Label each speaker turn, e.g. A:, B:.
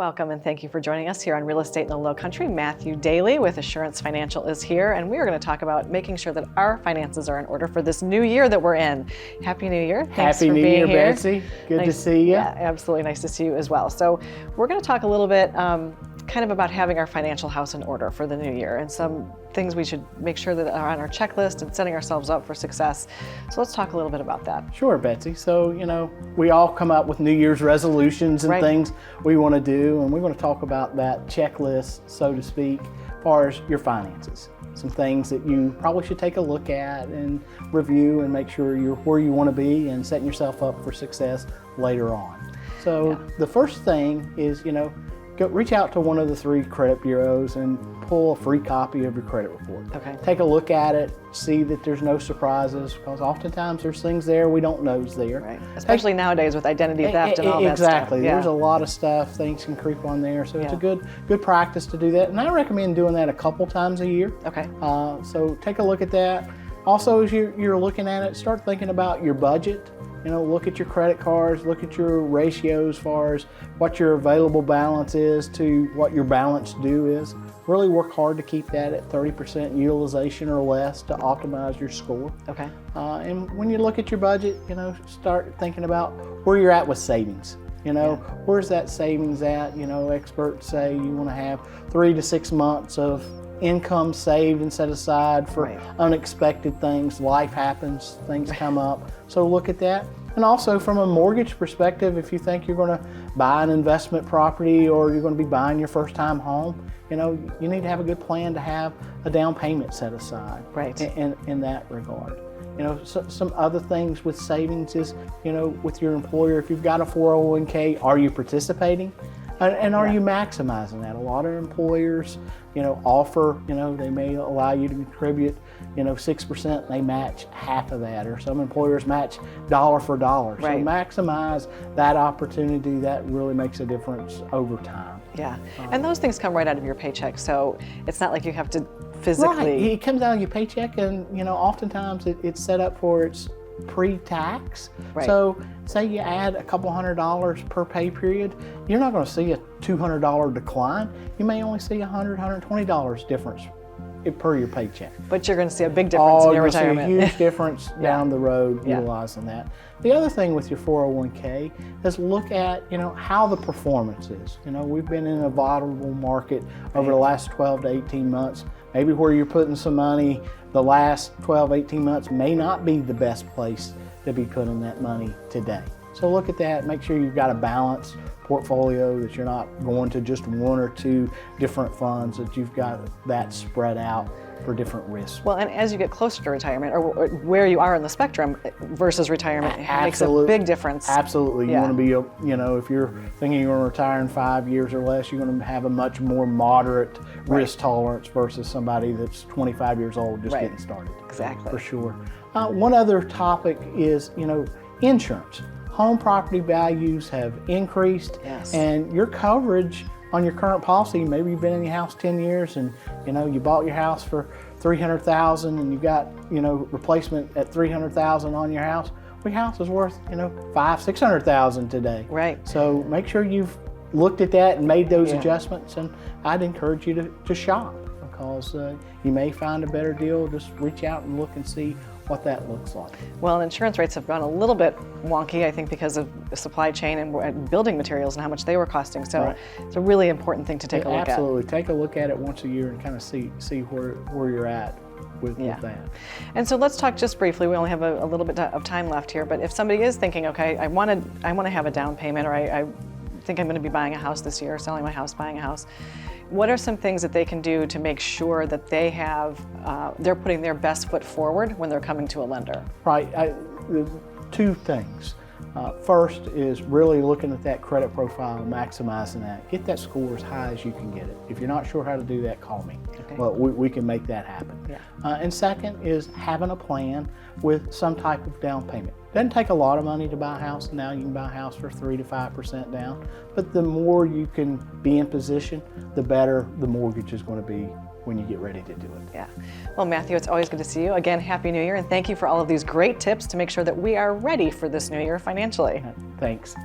A: Welcome and thank you for joining us here on Real Estate in the Lowcountry. Matthew Dailey with Assurance Financial is here, and we are going to talk about making sure that our finances are in order for this new year that we're in. Happy New Year. Thanks
B: Happy
A: for
B: New
A: being
B: Year,
A: here.
B: Betsy. Good to see you.
A: Yeah, absolutely nice to see you as well. So we're going to talk a little bit kind of about having our financial house in order for the new year and some things we should make sure that are on our checklist and setting ourselves up for success. So let's talk a little bit about that.
B: Sure, Betsy. So, we all come up with New Year's resolutions and things we want to do, and we want to talk about that checklist, so to speak, as far as your finances. Some things that you probably should take a look at and review and make sure you're where you want to be and setting yourself up for success later on. So the first thing is, reach out to one of the 3 credit bureaus and pull a free copy of your credit report.
A: Okay.
B: Take a look at it, see that there's no surprises, because oftentimes there's things there we don't know is there.
A: Right. Especially nowadays with identity theft and all that stuff.
B: Exactly. There's a lot of stuff, things can creep on there, so it's a good practice to do that. And I recommend doing that a couple times a year.
A: Okay.
B: So take a look at that. Also, as you're looking at it, start thinking about your budget. Look at your credit cards, look at your ratios as far as what your available balance is to what your balance due is. Really work hard to keep that at 30% utilization or less to optimize your score.
A: Okay.
B: And when you look at your budget, start thinking about where you're at with savings. Where's that savings at? Experts say you want to have 3 to 6 months of income saved and set aside for unexpected things. Life happens, things come up. So look at that. And also from a mortgage perspective, if you think you're going to buy an investment property or you're going to be buying your first time home, you need to have a good plan to have a down payment set aside in that regard. Some other things with savings is, with your employer, if you've got a 401k, are you participating? And are you maximizing that? A lot of employers, offer, they may allow you to contribute, 6% and they match half of that, or some employers match dollar for dollar. So maximize that opportunity. That really makes a difference over time.
A: Yeah, and those things come right out of your paycheck, so it's not like you have to physically.
B: Right, it comes out of your paycheck, and oftentimes it's set up for its pre-tax. So say you add a couple $100 per pay period, you're not going to see a $200 decline. You may only see $100, $120 difference per your paycheck.
A: But you're going to see a big difference in your retirement.
B: See a huge difference down the road utilizing that. The other thing with your 401k is look at how the performance is. We've been in a volatile market over the last 12 to 18 months. Maybe where you're putting some money the last 12, 18 months may not be the best place to be putting that money today. So look at that, make sure you've got a balanced portfolio, that you're not going to just 1 or 2 different funds, that you've got that spread out for different risks.
A: Well, and as you get closer to retirement, or where you are in the spectrum versus retirement, it makes a big difference.
B: Absolutely. You want to be, if you're thinking you're going to retire in 5 years or less, you're going to have a much more moderate risk tolerance versus somebody that's 25 years old just getting started.
A: Exactly.
B: For sure. One other topic is, insurance. Home property values have increased, and your coverage on your current policy, maybe you've been in your house 10 years and you bought your house for $300,000 and you got replacement at $300,000 on your house. Your house is worth $500,000-$600,000 today.
A: Right.
B: So make sure you've looked at that and made those adjustments, and I'd encourage you to shop, because you may find a better deal. Just reach out and look and see what that looks like.
A: Well, insurance rates have gone a little bit wonky, I think, because of the supply chain and building materials and how much they were costing. So it's a really important thing to take a look at.
B: Absolutely. Take a look at it once a year and kind of see where you're at with that.
A: And so let's talk just briefly. We only have a little bit of time left here, but if somebody is thinking, okay, I want to have a down payment, or I think I'm going to be buying a house this year, selling my house, buying a house. What are some things that they can do to make sure that they have, they're putting their best foot forward when they're coming to a lender?
B: Right. 2 things. First is really looking at that credit profile, maximizing that. Get that score as high as you can get it. If you're not sure how to do that, call me. Okay. Well, we can make that happen. Yeah. And second is having a plan with some type of down payment. Doesn't take a lot of money to buy a house. Now you can buy a house for 3 to 5% down. But the more you can be in position, the better the mortgage is going to be when you get ready to do it.
A: Yeah. Well, Matthew, it's always good to see you. Again, Happy New Year, and thank you for all of these great tips to make sure that we are ready for this new year financially.
B: Thanks.